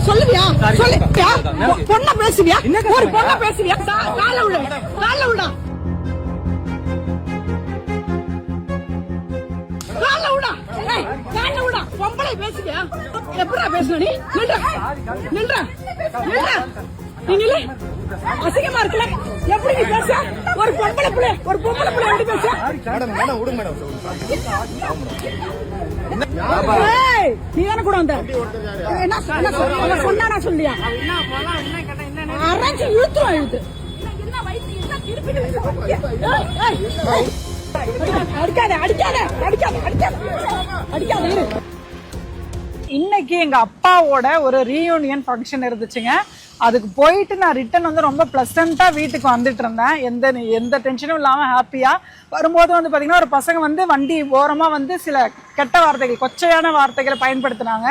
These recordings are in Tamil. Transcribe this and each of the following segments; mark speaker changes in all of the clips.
Speaker 1: சொல்லுவியா சொல்லுவியா பொண்ண பேசுவியா ஒரு பொண்ண பேசுவியா கால விட கால விட கால விட கால விட பொம்பளை பேசுவியா எப்படா பேசுன நீ நில்ற நீங்களே அசிங்கமா இருக்குல்ல எப்படி நீ பேச ஒரு பொம்பளை பிள்ளை எப்படி பேச
Speaker 2: மேடம் விடுங்க மேடம்
Speaker 1: நீ தானே கூட வந்த என்ன சொன்னா சொல்லியா அரைச்சு இழுத்துரும் இழுத்து அடிக்காத அடிக்காத அடிக்காத அடிக்காத அடிக்காத.
Speaker 3: இன்னைக்கு எங்க அப்பாவோட ஒரு ரீயூனியன் ஃபங்க்ஷன் இருந்துச்சுங்க. அதுக்கு போயிட்டு நான் ரிட்டன் வந்து ரொம்ப பிளசண்டா வீட்டுக்கு வந்துட்டு இருந்தேன். எந்த டென்ஷனும் இல்லாம ஹாப்பியா வரும்போது வந்து பாத்தீங்கன்னா ஒரு பசங்க வந்து வண்டி ஓரமா வந்து சில கெட்ட வார்த்தைகள் கொச்சையான வார்த்தைகளை பயன்படுத்தினாங்க.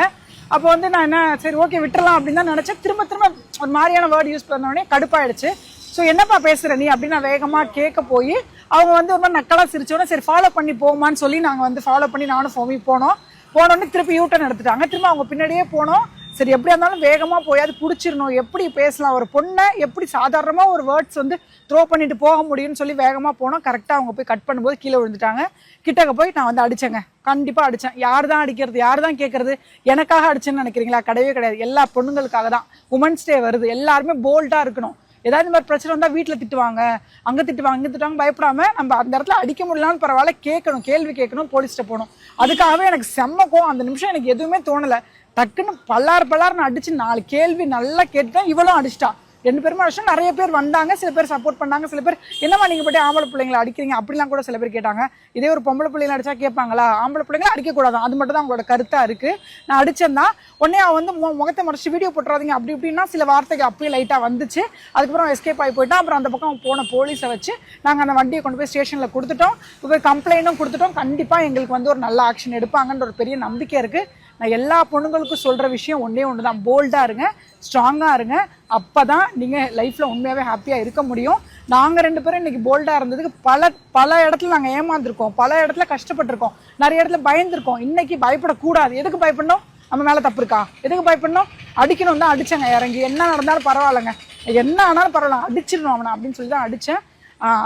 Speaker 3: அப்போ வந்து நான் என்ன சரி ஓகே விட்டுறலாம் அப்படின்னு தான் நினைச்சேன். திரும்ப ஒரு மாதிரியான வேர்டு யூஸ் பண்ண உடனே கடுப்பாயிடுச்சு. ஸோ என்னப்பா பேசுற நீ அப்படின்னு நான் வேகமா கேட்க போய் அவங்க வந்து ஒரு மாதிரி நக்கலா சிரிச்சோட சரி ஃபாலோ பண்ணி போமான்னு சொல்லி நாங்க வந்து ஃபாலோ பண்ணி நானும் ஃபோமி போனோடனே திருப்பி யூட்டன் எடுத்துட்டாங்க. திரும்ப அவங்க பின்னாடியே போனோம். சரி எப்படியா இருந்தாலும் வேகமா போய் அது பிடிச்சிடணும், எப்படி பேசலாம், ஒரு பொண்ணை எப்படி சாதாரணமா ஒரு வேர்ட்ஸ் வந்து த்ரோ பண்ணிட்டு போக முடியும்னு சொல்லி வேகமா போனோம். கரெக்டா அவங்க போய் கட் பண்ணும்போது கீழே விழுந்துட்டாங்க. கிட்டக்க போய் நான் வந்து அடிச்சேங்க, கண்டிப்பா அடிச்சேன். யார் தான் அடிக்கிறது, யார் தான் கேட்கறது, எனக்காக அடிச்சேன்னு நினைக்கிறீங்களா? கிடையவே கிடையாது. எல்லா பொண்ணுங்களுக்காக தான். உமன்ஸ் டே வருது, எல்லாருமே போல்டா இருக்கணும். ஏதாவது இந்த மாதிரி பிரச்சனை வந்தா வீட்டுல திட்டுவாங்க, அங்க திட்டுவாங்க, இங்க திட்டுவாங்க, பயப்படாம நம்ம அந்த இடத்துல அடிக்க முடியலான்னு பரவாயில்ல கேட்கணும், கேள்வி கேட்கணும், போலீஸ்ட்ட போகணும். அதுக்காகவே எனக்கு செம்மக்கும் அந்த நிமிஷம் எனக்கு எதுவுமே தோணல. டக்குன்னு பல்லார்னு அடிச்சு 4 கேள்வி நல்லா கேட்டுட்டேன். இவளும் அடிச்சிட்டா. 2 பேருமே அடிச்சா. நிறைய பேர் வந்தாங்க, சில பேர் சப்போர்ட் பண்ணாங்க, சில பேர் என்னமா நீங்க போய் ஆம்பளை பிள்ளைங்களை அடிக்கிறீங்க அப்படிலாம் கூட சில பேர் கேட்டாங்க. இதே ஒரு பொம்பளை பிள்ளைங்களை அடிச்சா கேட்பாங்களா? ஆம்பளை பிள்ளைங்களை அடிக்கக்கூடாது, அது மட்டும் தான் அவங்களோட கருத்தா இருக்கு. நான் அடிச்சேன்னா உடனே அவன் வந்து முகத்தை மறைச்சு வீடியோ போட்டுறாதீங்க அப்படி இப்படின்னா சில வார்த்தைகள் அப்படியே லைட்டா வந்துச்சு. அதுக்கப்புறம் எஸ்கேப் ஆகி போயிட்டா. அப்புறம் அந்த பக்கம் போன போலீஸை வச்சு நாங்கள் அந்த வண்டியை கொண்டு போய் ஸ்டேஷன்ல கொடுத்துட்டோம். இப்போ கம்ப்ளைண்ட்டும் கொடுத்துட்டோம். கண்டிப்பா எங்களுக்கு வந்து ஒரு நல்ல ஆக்ஷன் எடுப்பாங்கன்ற ஒரு பெரிய நம்பிக்கை இருக்கு. நான் எல்லா பொண்ணுங்களுக்கும் சொல்ற விஷயம் ஒன்னே ஒண்ணுதான், போல்டா இருங்க, ஸ்ட்ராங்கா இருங்க. அப்பதான் நீங்க லைஃப்ல உண்மையாவே ஹாப்பியா இருக்க முடியும். நாங்க 2 பேரும் இன்னைக்கு போல்டா இருந்ததுக்கு பல இடத்துல நாங்க ஏமாந்துருக்கோம், பல இடத்துல கஷ்டப்பட்டிருக்கோம், நிறைய இடத்துல பயந்துருக்கோம். இன்னைக்கு பயப்படக்கூடாது. எதுக்கு பயப்படணும்? நம்ம மேல தப்பு இருக்கா? எதுக்கு பயப்படணும்? அடிக்கணும் தான் அடிச்சேங்க. இறங்கி என்ன நடந்தாலும் பரவாயில்லைங்க, என்ன ஆனாலும் பரவாயில்ல, அடிச்சிடணும் அவனை அப்படின்னு சொல்லி தான் அடிச்சேன்.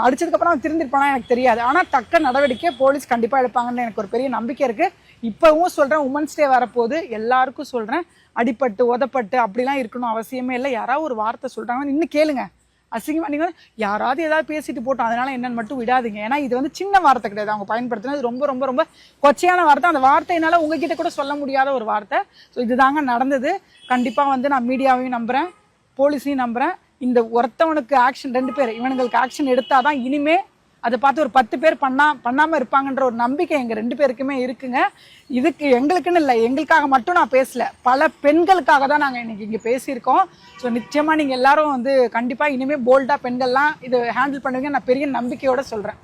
Speaker 3: அடிச்சதுக்கு அப்புறம் அவன் திருந்திருப்பானா எனக்கு தெரியாது. ஆனா தக்க நடவடிக்கை போலீஸ் கண்டிப்பா எடுப்பாங்கன்னு எனக்கு ஒரு பெரிய நம்பிக்கை இருக்கு. இப்பவும் சொல்றேன், உமன்ஸ் டே வரப்போது எல்லாருக்கும் சொல்றேன், அடிப்பட்டு உதப்பட்டு அப்படிலாம் இருக்கணும் அவசியமே இல்லை. யாராவது ஒரு வார்த்தை சொல்றாங்க இன்னும் கேளுங்க. அசிங்கமா நீங்க யாராவது ஏதாவது பேசிட்டு போட்டோம் அதனால என்னன்னு மட்டும் விடாதீங்க. ஏன்னா இது வந்து சின்ன வார்த்தை கிடையாது, அவங்க பயன்படுத்தினது ரொம்ப ரொம்ப ரொம்ப கொச்சையான வார்த்தை. அந்த வார்த்தையினால உங்ககிட்ட கூட சொல்ல முடியாத ஒரு வார்த்தை. ஸோ இதுதாங்க நடந்தது. கண்டிப்பா வந்து நான் மீடியாவையும் நம்புறேன், போலீஸையும் நம்புறேன். இந்த ஒருத்தவனுக்கு ஆக்ஷன் 2 பேர் இவனுங்களுக்கு ஆக்ஷன் எடுத்தாதான் இனிமே அதை பார்த்து ஒரு 10 பேர் பண்ணாம இருப்பாங்கன்ற ஒரு நம்பிக்கை எங்க 2 பேருக்குமே இருக்குங்க. இதுக்கு எங்களுக்குன்னு இல்லை, எங்களுக்காக மட்டும் நான் பேசல, பல பெண்களுக்காக தான் நாங்க இன்னைக்கு இங்க பேசியிருக்கோம். ஸோ நிச்சயமா நீங்க எல்லாரும் வந்து கண்டிப்பா இனிமே போல்டா பெண்கள்லாம் இது ஹேண்டில் பண்ணுவீங்க நான் பெரிய நம்பிக்கையோட சொல்றேன்.